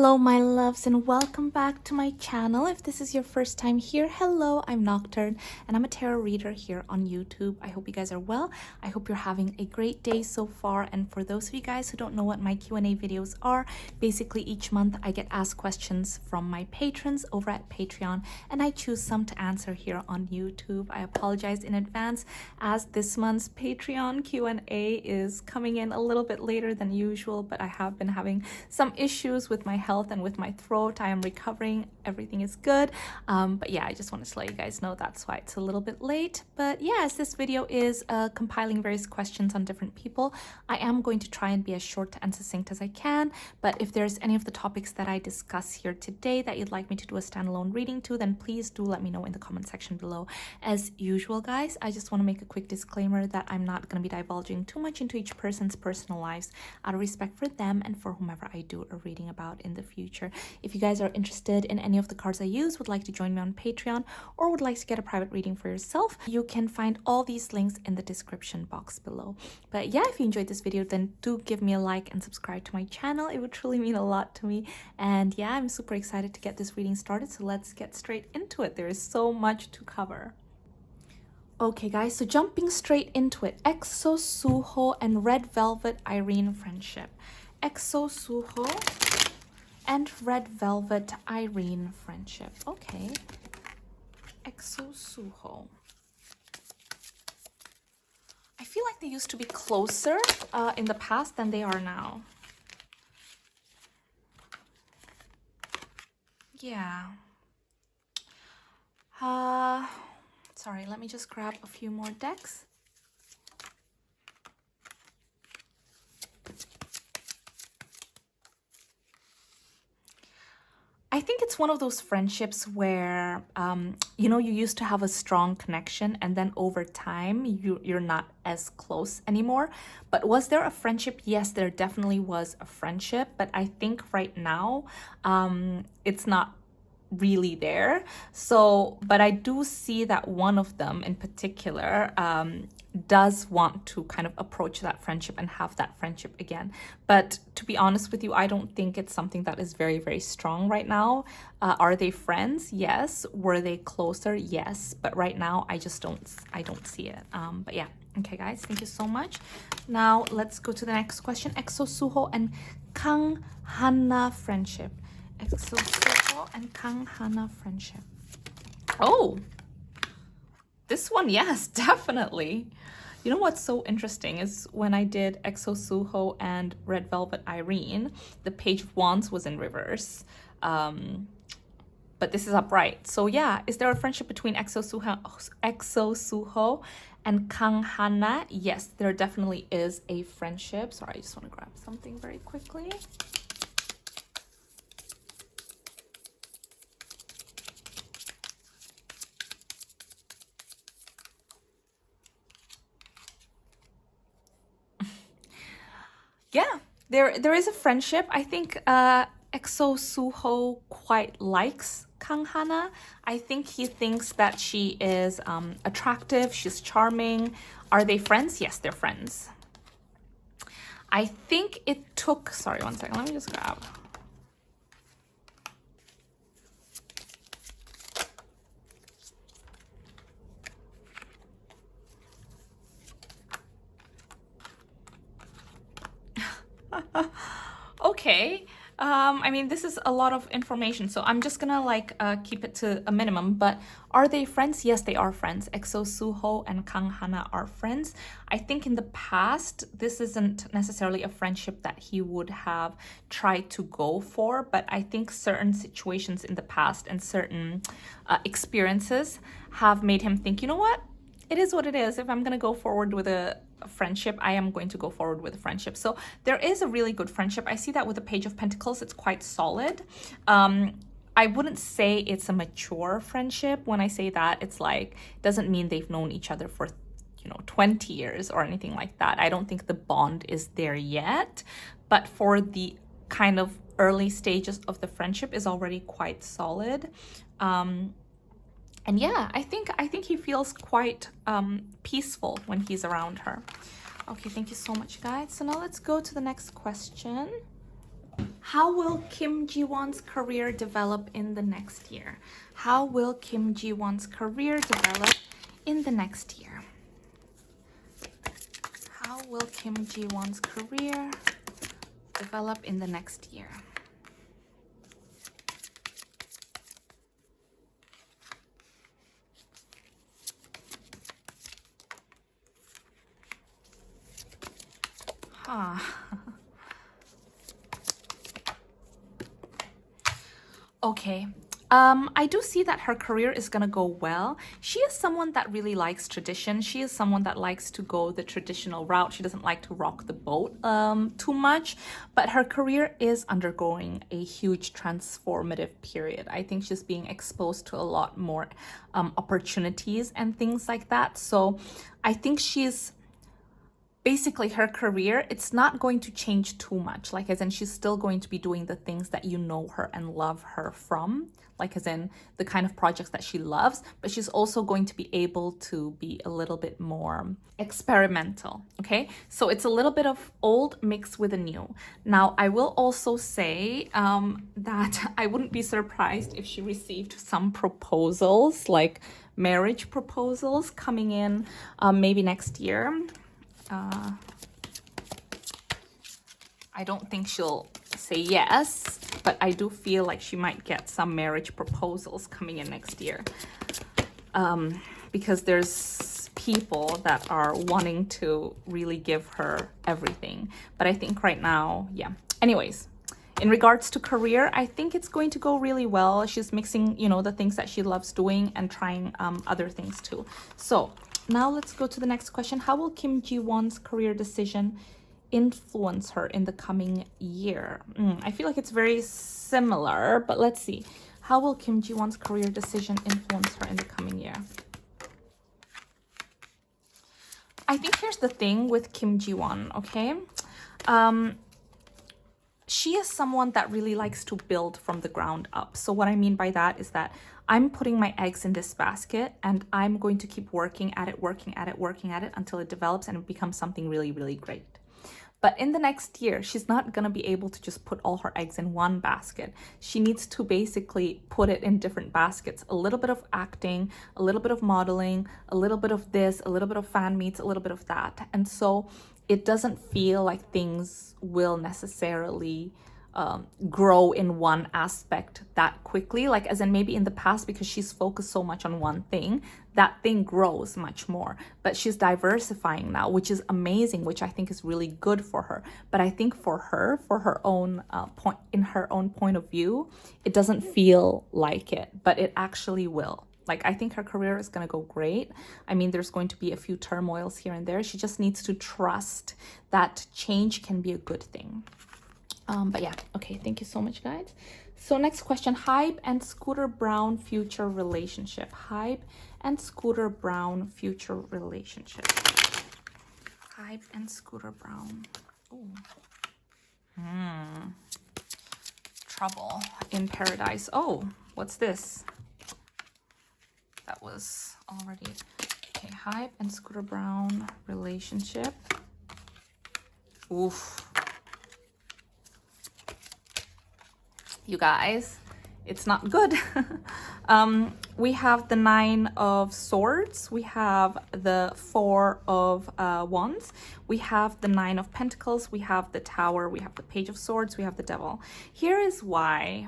Hello my loves and welcome back to my channel. If this is your first time here, hello, I'm Nocturne and I'm a tarot reader here on YouTube. I hope you guys are well. I hope you're having a great day so far, and for those of you guys who don't know what my Q&A videos are, basically each month I get asked questions from my patrons over at Patreon and I choose some to answer here on YouTube. I apologize in advance as this month's Patreon Q&A is coming in a little bit later than usual, but I have been having some issues with my health and with my throat. I am recovering, everything is good, but yeah, I just wanted to let you guys know that's why it's a little bit late. But yes, this video is compiling various questions on different people. I am going to try and be as short and succinct as I can, but if there's any of the topics that I discuss here today that you'd like me to do a standalone reading to, then please do let me know in the comment section below. As usual guys, I just want to make a quick disclaimer that I'm not going to be divulging too much into each person's personal lives out of respect for them and for whomever I do a reading about in the future. If you guys are interested in any of the cards I use, would like to join me on Patreon, or would like to get a private reading for yourself, you can find all these links in the description box below. But yeah, if you enjoyed this video, then do give me a like and subscribe to my channel. It would truly mean a lot to me. And yeah, I'm super excited to get this reading started, so let's get straight into it. There is so much to cover. Okay guys, so jumping straight into it, EXO Suho and Red Velvet Irene friendship. EXO Suho and Red Velvet Irene friendship. Okay. EXO Suho. I feel like they used to be closer in the past than they are now. Yeah. Sorry, let me just grab a few more decks. I think it's one of those friendships where, you know, you used to have a strong connection and then over time you're not as close anymore. But was there a friendship? Yes, there definitely was a friendship. But I think right now it's not really there. So, but I do see that one of them in particular does want to kind of approach that friendship and have that friendship again. But to be honest with you, I don't think it's something that is very, very strong right now. Are they friends? Yes. Were they closer? Yes. But right now, I don't see it. But yeah. Okay, guys, thank you so much. Now let's go to the next question. EXO Suho and Kang Hanna friendship. EXO Suho and Kang Hanna friendship. Oh, this one, yes, definitely. You know what's so interesting is when I did EXO Suho and Red Velvet Irene, the Page of Wands was in reverse. But this is upright. So yeah, is there a friendship between EXO Suho and Kang Hanna? Yes, there definitely is a friendship. Sorry, I just want to grab something very quickly. Yeah, there is a friendship. I think EXO Suho quite likes Kang Hanna. I think he thinks that she is attractive, she's charming. Are they friends? Yes, they're friends. I think it took, sorry, one second, let me just grab. Okay, I mean, this is a lot of information, so I'm just gonna like keep it to a minimum. But are they friends? Yes, they are friends. EXO Suho and Kang Hanna are friends. I think in the past, this isn't necessarily a friendship that he would have tried to go for, but I think certain situations in the past and certain experiences have made him think, you know what? It is what it is. If I'm gonna go forward with a friendship, I am going to go forward with a friendship. So there is a really good friendship. I see that with the Page of Pentacles, it's quite solid. I wouldn't say it's a mature friendship. When I say that, it's like, doesn't mean they've known each other for, you know, 20 years or anything like that. I don't think the bond is there yet, but for the kind of early stages of the friendship is already quite solid. And yeah, I think he feels quite peaceful when he's around her. Okay, thank you so much, guys. So now let's go to the next question. How will Kim Jiwon's career develop in the next year? How will Kim Jiwon's career develop in the next year? How will Kim Jiwon's career develop in the next year? Huh. Okay. I do see that her career is gonna go well. She is someone that really likes tradition. She is someone that likes to go the traditional route. She doesn't like to rock the boat too much, but her career is undergoing a huge transformative period. I think she's being exposed to a lot more opportunities and things like that. So I think she's basically her career, it's not going to change too much, like as in she's still going to be doing the things that you know her and love her from, like as in the kind of projects that she loves, but she's also going to be able to be a little bit more experimental. Okay, so it's a little bit of old mixed with a new. Now I will also say that I wouldn't be surprised if she received some proposals, like marriage proposals coming in maybe next year. I don't think she'll say yes, but I do feel like she might get some marriage proposals coming in next year, because there's people that are wanting to really give her everything. But I think right now, yeah. Anyways, in regards to career, I think it's going to go really well. She's mixing, you know, the things that she loves doing and trying other things too. So now let's go to the next question. How will Kim Ji-won's career decision influence her in the coming year? I feel like it's very similar, but let's see. How will Kim Ji-won's career decision influence her in the coming year? I think here's the thing with Kim Ji-won, okay? She is someone that really likes to build from the ground up. So what I mean by that is that I'm putting my eggs in this basket and I'm going to keep working at it until it develops and it becomes something really, really great. But in the next year, she's not going to be able to just put all her eggs in one basket. She needs to basically put it in different baskets. A little bit of acting, a little bit of modeling, a little bit of this, a little bit of fan meets, a little bit of that. And so it doesn't feel like things will necessarily grow in one aspect that quickly, like as in maybe in the past, because she's focused so much on one thing, that thing grows much more. But she's diversifying now, which is amazing, which I think is really good for her. But I think for her own point of view, it doesn't feel like it, but it actually will. Like, I think her career is going to go great. I mean, there's going to be a few turmoils here and there. She just needs to trust that change can be a good thing. But yeah, okay, thank you so much, guys. So next question, HYBE and Scooter Braun future relationship. HYBE and Scooter Braun future relationship. HYBE and Scooter Braun. Ooh. Trouble in paradise. Oh, what's this? That was already... Okay, HYBE and Scooter Braun relationship. Oof. You guys, it's not good. We have the 9 of Swords, we have the 4 of Wands, we have the 9 of Pentacles, we have the Tower, we have the Page of Swords, we have the Devil. Here is why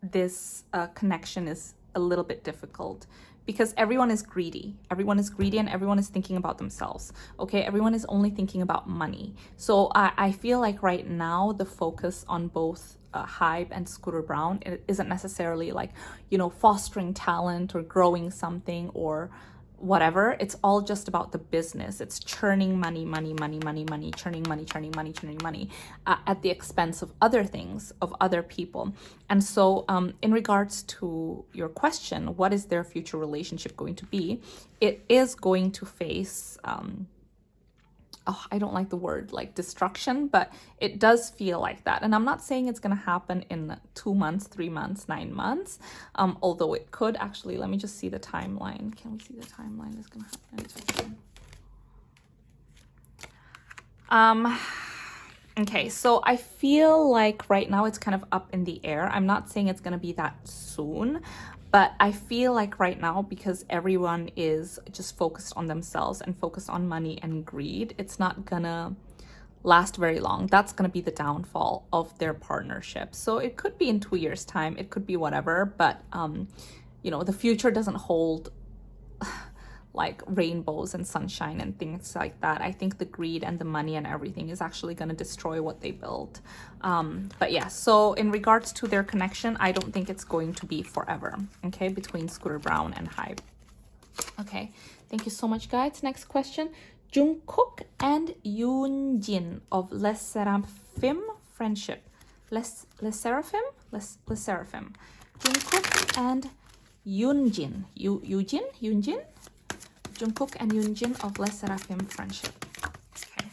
this connection is a little bit difficult. Because everyone is greedy. Everyone is greedy and everyone is thinking about themselves. Okay, everyone is only thinking about money. So I feel like right now the focus on both HYBE and Scooter Braun, it isn't necessarily like, you know, fostering talent or growing something or whatever. It's all just about the business. It's churning money, churning money at the expense of other things, of other people. And so in regards to your question, what is their future relationship going to be? It is going to face I don't like the word like destruction, but it does feel like that. And I'm not saying it's going to happen in 2 months, 3 months, 9 months, although it could. Actually, let me just see the timeline. Can we see the timeline is going to happen? Okay, so I feel like right now it's kind of up in the air. I'm not saying it's gonna be that soon, but I feel like right now, because everyone is just focused on themselves and focused on money and greed, it's not gonna last very long. That's gonna be the downfall of their partnership. So it could be in 2 years' time, it could be whatever, but you know, the future doesn't hold like rainbows and sunshine and things like that. I think the greed and the money and everything is actually going to destroy what they built. But yeah, so in regards to their connection, I don't think it's going to be forever, okay, between Scooter Braun and HYBE. Okay, thank you so much, guys. Next question. Jungkook and Yunjin of Les Sserafim friendship. Les Sserafim? Les Sserafim. Jungkook and Yunjin. Yunjin? Jungkook and Yunjin of Les Sserafim friendship. Okay.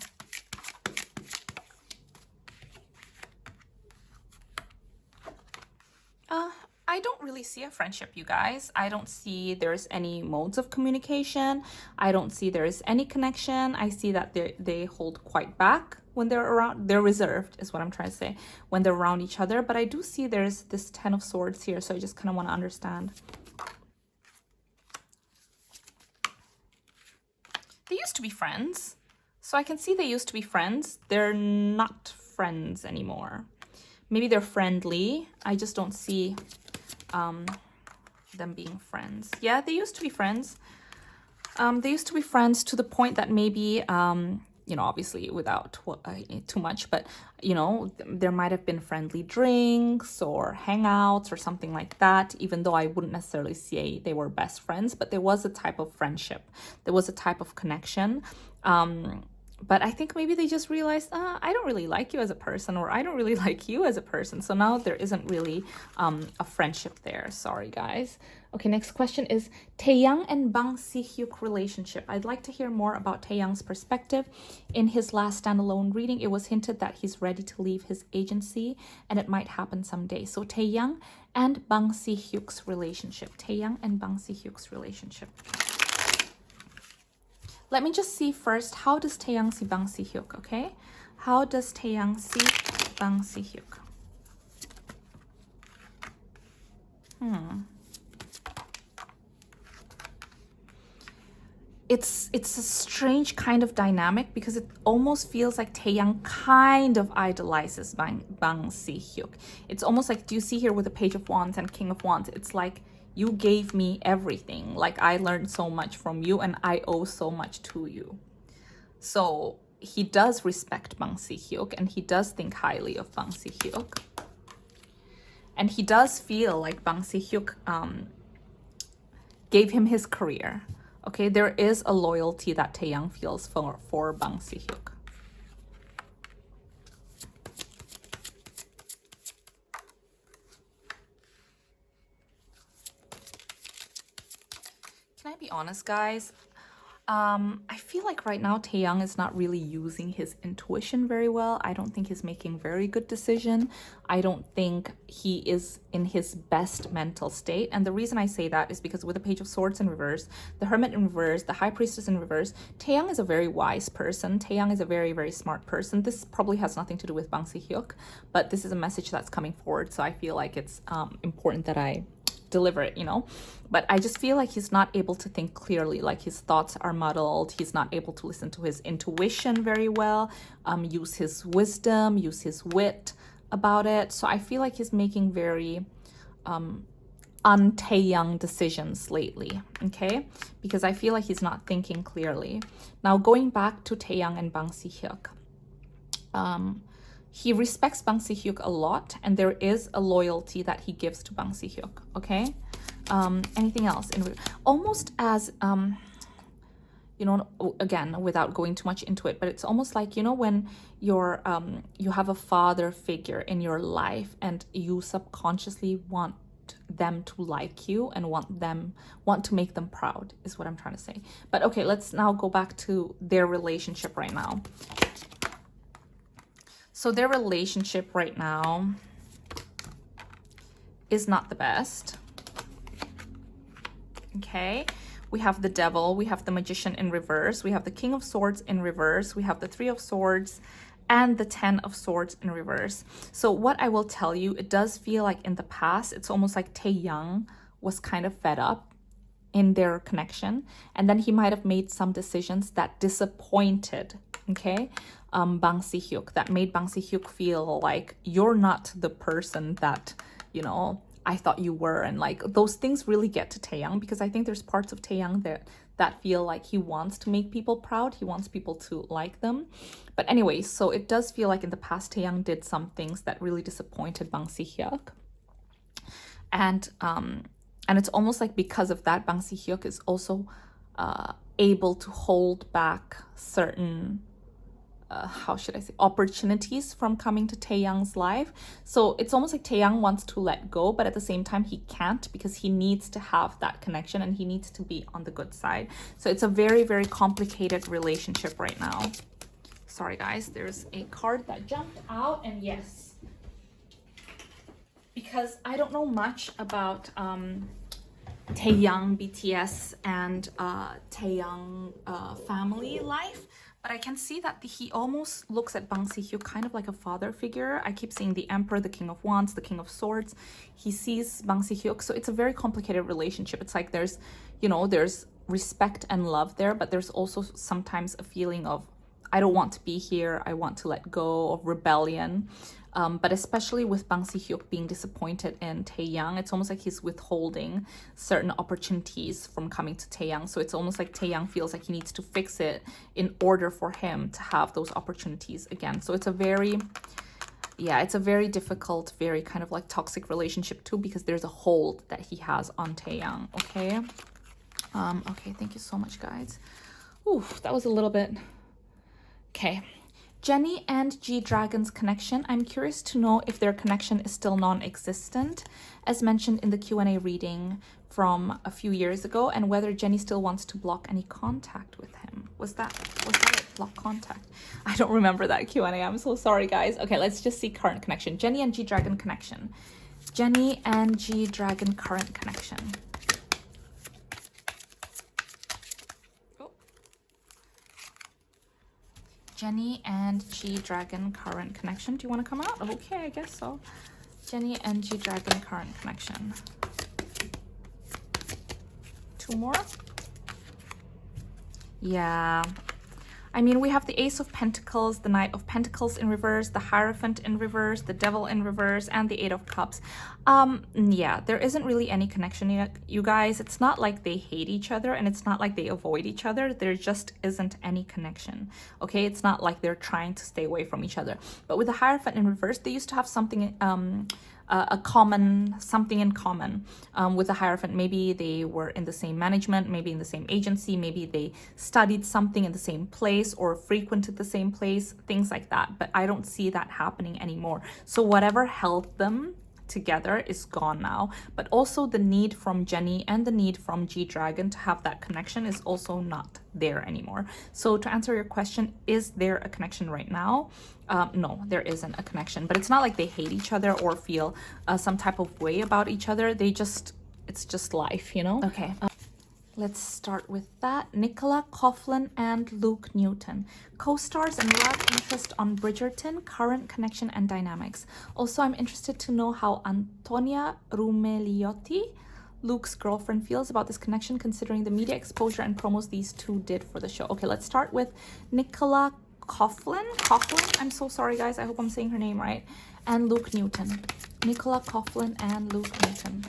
I don't really see a friendship, you guys. I don't see there's any modes of communication. I don't see there's any connection. I see that they hold quite back when they're around. They're reserved is what I'm trying to say when they're around each other. But I do see there's this 10 of Swords here. So I just kind of want to understand. They used to be friends. So I can see they used to be friends. They're not friends anymore. Maybe they're friendly. I just don't see them being friends. Yeah, they used to be friends. They used to be friends to the point that maybe, you know, obviously without too much, but, you know, there might have been friendly drinks or hangouts or something like that, even though I wouldn't necessarily say they were best friends, but there was a type of friendship. There was a type of connection. But I think maybe they just realized, I don't really like you as a person, or I don't really like you as a person. So now there isn't really a friendship there. Sorry, guys. Okay, next question is Taehyung and Bang Si-hyuk relationship. I'd like to hear more about Taehyung's perspective. In his last standalone reading, it was hinted that he's ready to leave his agency and it might happen someday. So Taehyung and Bang Si-hyuk's relationship. Taehyung and Bang Si-hyuk's relationship. Let me just see first, how does Taehyung see Bang Si-hyuk, okay? How does Taehyung see Bang Si-hyuk? It's a strange kind of dynamic because it almost feels like Taehyung kind of idolizes Bang Si-hyuk. It's almost like, do you see here with the Page of Wands and King of Wands? It's like, you gave me everything. Like, I learned so much from you and I owe so much to you. So he does respect Bang Si-hyuk and he does think highly of Bang Si-hyuk. And he does feel like Bang Si-hyuk gave him his career. Okay, there is a loyalty that Taehyung feels for Bang Si-hyuk. Can I be honest, guys? I feel like right now Taehyung is not really using his intuition very well. I don't think he's making very good decision. I don't think he is in his best mental state. And the reason I say that is because with the Page of Swords in reverse, the Hermit in reverse, the High Priestess in reverse, Taehyung is a very wise person. Taehyung is a very, very smart person. This probably has nothing to do with Bang Si-hyuk, but this is a message that's coming forward. So I feel like it's important that I deliver it, you know. But I just feel like he's not able to think clearly, like his thoughts are muddled. He's not able to listen to his intuition very well, use his wisdom, use his wit about it. So I feel like he's making very un-Taehyung decisions lately, okay? Because I feel like he's not thinking clearly. Now, going back to Taehyung and Bang Si-hyuk, he respects Bang Si-hyuk a lot, and there is a loyalty that he gives to Bang Si-hyuk, okay? Anything else? Almost as, you know, again, without going too much into it, but it's almost like, you know, when you're, you have a father figure in your life and you subconsciously want them to like you and want to make them proud, is what I'm trying to say. But okay, let's now go back to their relationship right now. So their relationship right now is not the best. Okay, we have the Devil, we have the Magician in reverse, we have the King of Swords in reverse, we have the Three of Swords, and the 10 of Swords in reverse. So what I will tell you, it does feel like in the past, it's almost like Taehyung was kind of fed up in their connection, and then he might have made some decisions that disappointed, okay, Bang Si-hyuk, that made Bang Si-hyuk feel like you're not the person that, you know, I thought you were. And like those things really get to Taehyung, because I think there's parts of Taehyung that feel like he wants to make people proud, he wants people to like them. But anyway, so it does feel like in the past Taehyung did some things that really disappointed Bang Si-hyuk, and it's almost like because of that, Bang Si-hyuk is also able to hold back certain how should I say, opportunities from coming to Taehyung's life. So it's almost like Taehyung wants to let go, but at the same time he can't, because he needs to have that connection and he needs to be on the good side. So it's a very, very complicated relationship right now. Sorry guys, there's a card that jumped out, and yes, because I don't know much about Taehyung, BTS, and Taehyung family life, but I can see that he almost looks at Bang Si-hyuk kind of like a father figure. I keep seeing the Emperor, the King of Wands, the King of Swords. He sees Bang Si-hyuk, so it's a very complicated relationship. It's like there's, you know, there's respect and love there, but there's also sometimes a feeling of, I don't want to be here, I want to let go, of rebellion. But especially with Bang Si-hyuk being disappointed in Taehyung, it's almost like he's withholding certain opportunities from coming to Taehyung. So it's almost like Taehyung feels like he needs to fix it in order for him to have those opportunities again. So it's a very, yeah, it's a very difficult, very kind of like toxic relationship too, because there's a hold that he has on Taehyung, okay? Okay, thank you so much, guys. Ooh, that was a little bit... Okay. Jennie and G Dragon's connection. I'm curious to know if their connection is still non-existent, as mentioned in the Q&A reading from a few years ago, and whether Jennie still wants to block any contact with him. Was that it? Block contact? I don't remember that Q&A. I'm so sorry, guys. Okay, let's just see current connection. Jennie and G Dragon connection. Jennie and G Dragon current connection. Jennie and G Dragon current connection. Do you want to come out? Okay, I guess so. Jennie and G Dragon current connection. Two more. Yeah. I mean, we have the Ace of Pentacles, the Knight of Pentacles in reverse, the Hierophant in reverse, the Devil in reverse, and the Eight of Cups. Yeah, there isn't really any connection yet, you guys. It's not like they hate each other, and it's not like they avoid each other. There just isn't any connection, okay? It's not like they're trying to stay away from each other. But with the Hierophant in reverse, they used to have something, something in common with the Hierophant. Maybe they were in the same management, maybe in the same agency, maybe they studied something in the same place or frequented the same place, things like that. But I don't see that happening anymore. So whatever held them together is gone now. But also the need from Jennie and the need from G Dragon to have that connection is also not there anymore. So to answer your question, is there a connection right now? No, there isn't a connection, but it's not like they hate each other or feel some type of way about each other. They just, it's just life, you know? Okay. Let's start with that. Nicola, Coughlan, and Luke Newton. Co-stars and love interest on Bridgerton, current connection and dynamics. Also, I'm interested to know how Antonia Rumeliotti, Luke's girlfriend, feels about this connection, considering the media exposure and promos these two did for the show. Okay, let's start with Nicola Coughlan. I'm so sorry, guys. I hope I'm saying her name right. And Luke Newton. Nicola Coughlan and Luke Newton.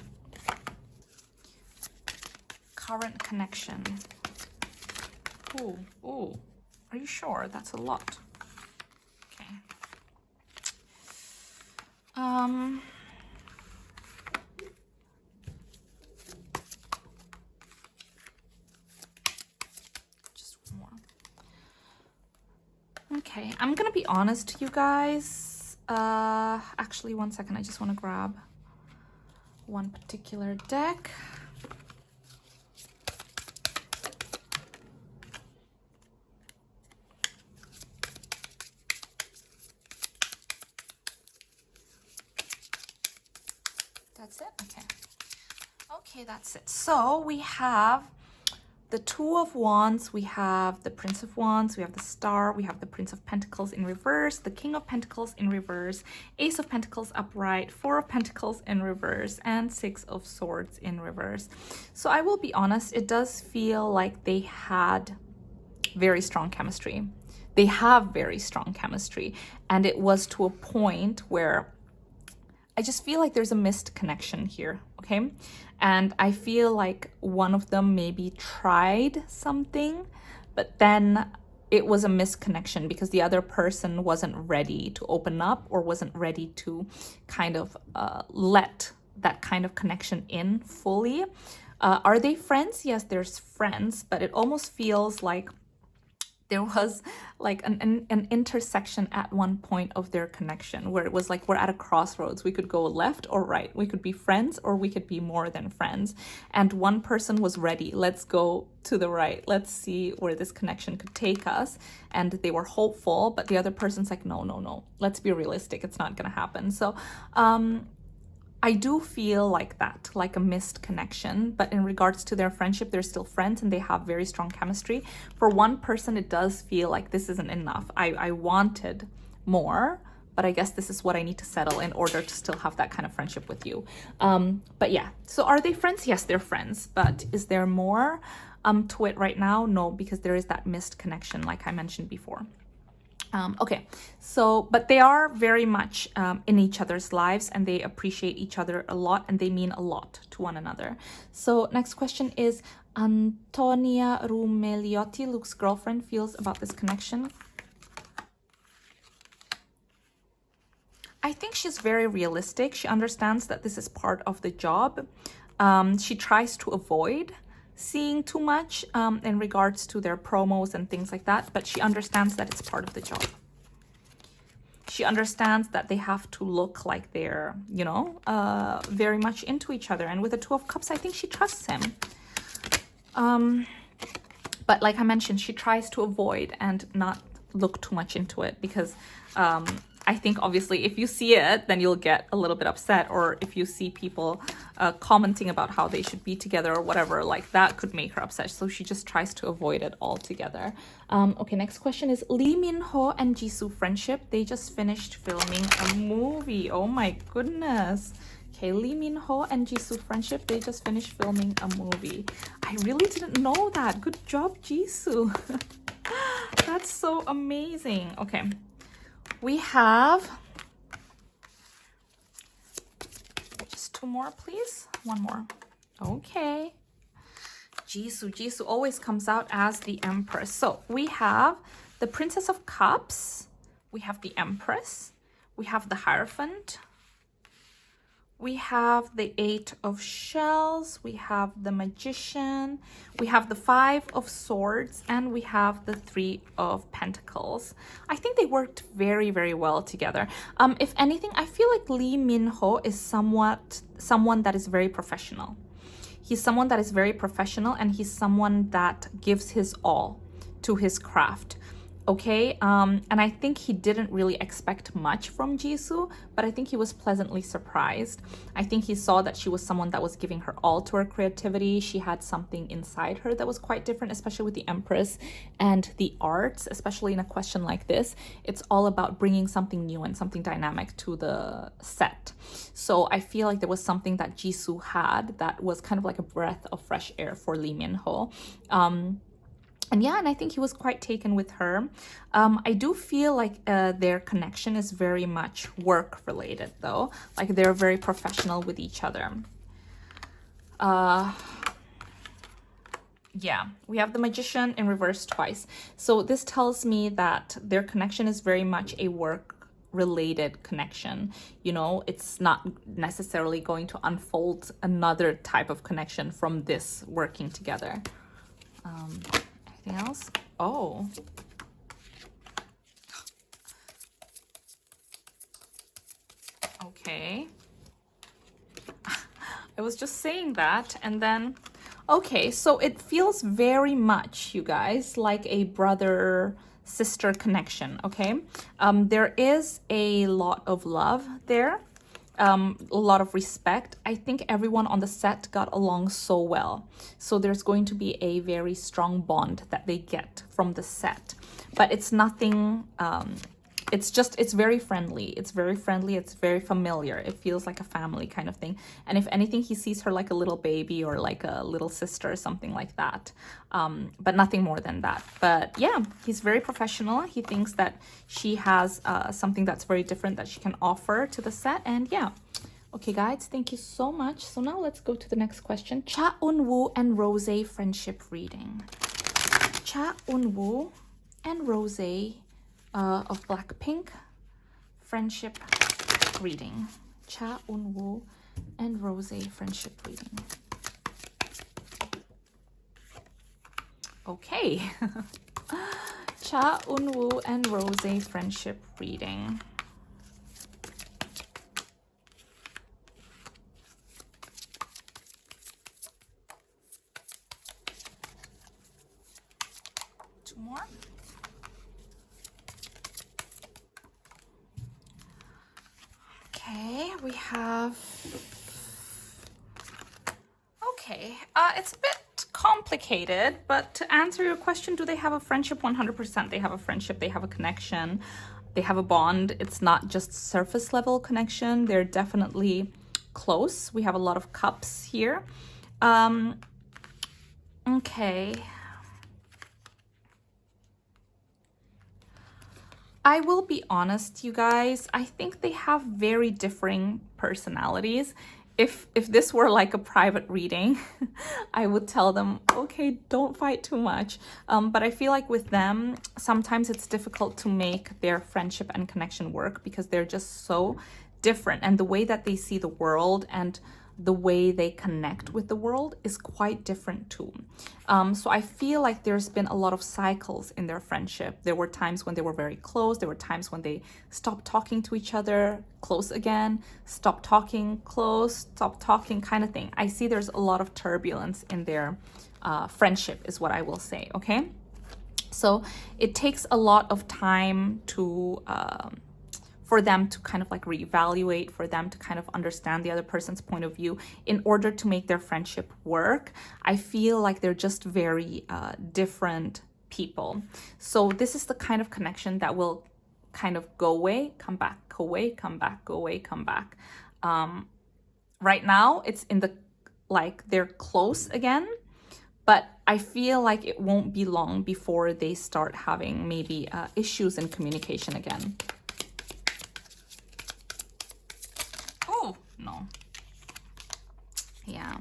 Current connection. Ooh, are you sure? That's a lot. Okay. Just one more. Okay, I'm gonna be honest, you guys. Actually, one second. I just want to grab one particular deck. That's it? Okay. Okay, that's it. So we have the Two of Wands, we have the Prince of Wands, we have the Star, we have the Prince of Pentacles in reverse, the King of Pentacles in reverse, Ace of Pentacles upright, Four of Pentacles in reverse, and Six of Swords in reverse. So I will be honest, it does feel like they had very strong chemistry. They have very strong chemistry, and it was to a point where I just feel like there's a missed connection here, okay? And I feel like one of them maybe tried something, but then it was a misconnection because the other person wasn't ready to open up or wasn't ready to kind of let that kind of connection in fully. Are they friends? Yes, there's friends, but it almost feels like there was like an intersection at one point of their connection where it was like we're at a crossroads. We could go left or right. We could be friends or we could be more than friends. And one person was ready. Let's go to the right. Let's see where this connection could take us. And they were hopeful, but the other person's like, no, no, no. Let's be realistic. It's not going to happen. So I do feel like that, like a missed connection, but in regards to their friendship, they're still friends and they have very strong chemistry. For one person, it does feel like this isn't enough. I wanted more, but I guess this is what I need to settle in order to still have that kind of friendship with you. But yeah, so are they friends? Yes, they're friends, but is there more to it right now? No, because there is that missed connection, like I mentioned before. Okay, so, but they are very much in each other's lives and they appreciate each other a lot and they mean a lot to one another. So next question is, Antonia Rumeliotti, Luke's girlfriend, feels about this connection. I think she's very realistic. She understands that this is part of the job. She tries to avoid seeing too much in regards to their promos and things like that, but she understands that it's part of the job. She understands that they have to look like they're, you know, very much into each other. And with the Two of Cups, I think she trusts him. But like I mentioned, she tries to avoid and not look too much into it because I think obviously if you see it, then you'll get a little bit upset, or if you see people commenting about how they should be together or whatever, like that could make her upset. So she just tries to avoid it altogether. Okay, next question is Lee Min-ho and Jisoo friendship. They just finished filming a movie. Oh my goodness. Okay, Lee Min-ho and Jisoo friendship. They just finished filming a movie. I really didn't know that. Good job, Jisoo. That's so amazing. Okay. We have just two more, please. One more. Okay. Jisoo always comes out as the Empress. So we have the Princess of Cups. We have the Empress. We have the Hierophant. We have the Eight of Shells, we have the Magician, we have the Five of Swords, and we have the Three of Pentacles. I think they worked very, very well together. If anything, I feel like Lee Min-ho is someone that is very professional. He's someone that is very professional and he's someone that gives his all to his craft. Okay, and I think he didn't really expect much from Jisoo, but I think he was pleasantly surprised. I think he saw that she was someone that was giving her all to her creativity. She had something inside her that was quite different, especially with the Empress and the arts, especially in a question like this. It's all about bringing something new and something dynamic to the set. So I feel like there was something that Jisoo had that was kind of like a breath of fresh air for Lee Min-ho. And yeah, and I think he was quite taken with her. I do feel like their connection is very much work related though. Like they're very professional with each other. Yeah, we have the Magician in reverse twice. So this tells me that their connection is very much a work related connection. You know, it's not necessarily going to unfold another type of connection from this working together. Anything else? Oh. Okay. I was just saying that and then, okay, so it feels very much, you guys, like a brother-sister connection, okay? There is a lot of love there. a lot of respect. I think everyone on the set got along so well. So there's going to be a very strong bond that they get from the set. But it's nothing, it's very friendly. It's very friendly. It's very familiar. It feels like a family kind of thing. And if anything, he sees her like a little baby or like a little sister or something like that. But nothing more than that. But yeah, he's very professional. He thinks that she has something that's very different that she can offer to the set. And yeah. Okay, guys, thank you so much. So now let's go to the next question. Cha Eunwoo and Rose friendship reading. Cha Eunwoo and Rose of Blackpink friendship reading. Cha Eunwoo and Rose friendship reading. Okay. Cha Eunwoo and Rose friendship reading. Two more. Okay, we have, okay, it's a bit complicated, but to answer your question, do they have a friendship? 100% they have a friendship, they have a connection, they have a bond. It's not just surface level connection, they're definitely close. We have a lot of cups here. Okay. I will be honest, you guys, I think they have very differing personalities. If this were like a private reading, I would tell them, okay, don't fight too much. But I feel like with them, sometimes it's difficult to make their friendship and connection work because they're just so different. And the way that they see the world and the way they connect with the world is quite different too. So I feel like there's been a lot of cycles in their friendship. There were times when they were very close. There were times when they stopped talking to each other, close again, stop talking, close, stop talking kind of thing. I see there's a lot of turbulence in their friendship is what I will say, okay? So it takes a lot of time to for them to kind of like reevaluate, for them to kind of understand the other person's point of view in order to make their friendship work. I feel like they're just very different people. So this is the kind of connection that will kind of go away, come back, go away, come back, go away, come back. Right now, it's in the, like, they're close again, but I feel like it won't be long before they start having maybe issues in communication again. No. Yeah.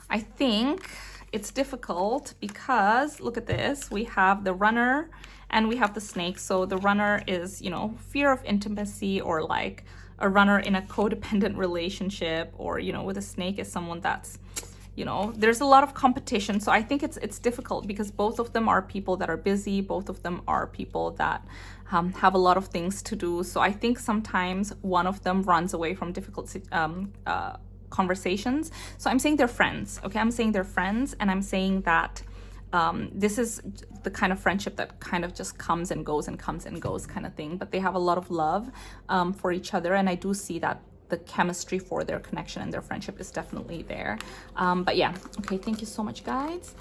I think it's difficult because look at this. We have the runner and we have the snake. So the runner is, you know, fear of intimacy, or like a runner in a codependent relationship, or, you know, with a snake is someone that's, you know, there's a lot of competition. So I think it's difficult because both of them are people that are busy. Both of them are people that have a lot of things to do. So I think sometimes one of them runs away from difficult conversations. So I'm saying they're friends, okay? I'm saying they're friends, and I'm saying that this is the kind of friendship that kind of just comes and goes and comes and goes kind of thing. But they have a lot of love for each other, and I do see that the chemistry for their connection and their friendship is definitely there. But yeah, okay, thank you so much, guys.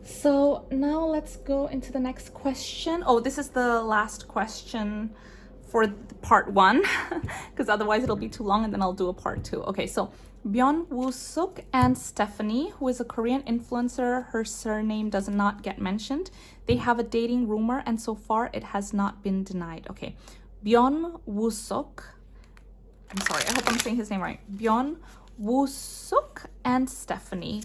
So now let's go into the next question. Oh, this is the last question for part one, because otherwise it'll be too long and then I'll do a part two. Okay, so Byeon Wooseok and Stephanie, who is a Korean influencer, her surname does not get mentioned. They have a dating rumor, and so far it has not been denied. Okay, Byeon Wooseok, I'm sorry, I hope I'm saying his name right. Byeon Wooseok and Stephanie.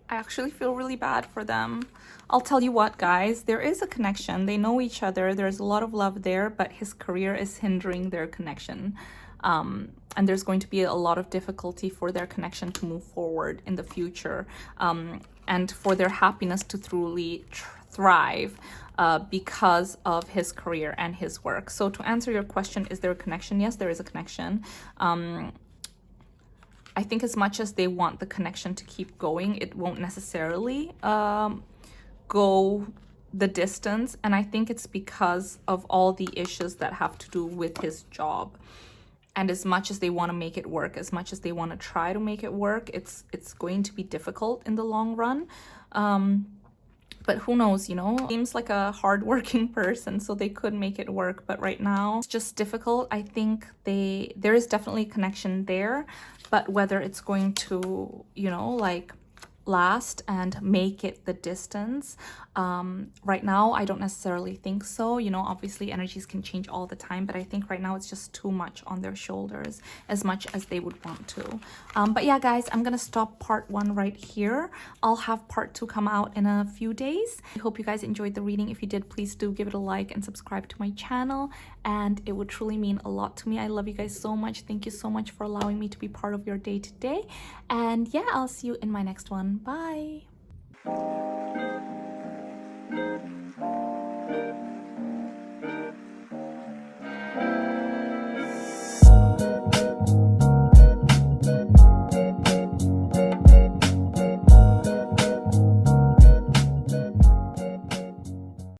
I actually feel really bad for them. I'll tell you what, guys, there is a connection. They know each other. There's a lot of love there, but his career is hindering their connection. And there's going to be a lot of difficulty for their connection to move forward in the future, and for their happiness to thrive because of his career and his work. So to answer your question, is there a connection? Yes, there is a connection. I think as much as they want the connection to keep going, it won't necessarily go the distance. And I think it's because of all the issues that have to do with his job. And as much as they want to make it work, as much as they want to try to make it work, it's going to be difficult in the long run. But who knows, you know? Seems like a hardworking person, so they could make it work. But right now, it's just difficult. I think there is definitely a connection there, but whether it's going to, you know, like last and make it the distance, right now I don't necessarily think so. You know, obviously energies can change all the time, but I think right now it's just too much on their shoulders as much as they would want to. But yeah, guys, I'm gonna stop part 1 right here. I'll have part 2 come out in a few days. I hope you guys enjoyed the reading. If you did, please do give it a like and subscribe to my channel, and it would truly mean a lot to me. I love you guys so much. Thank you so much for allowing me to be part of your day today, and yeah, I'll see you in my next one. Bye.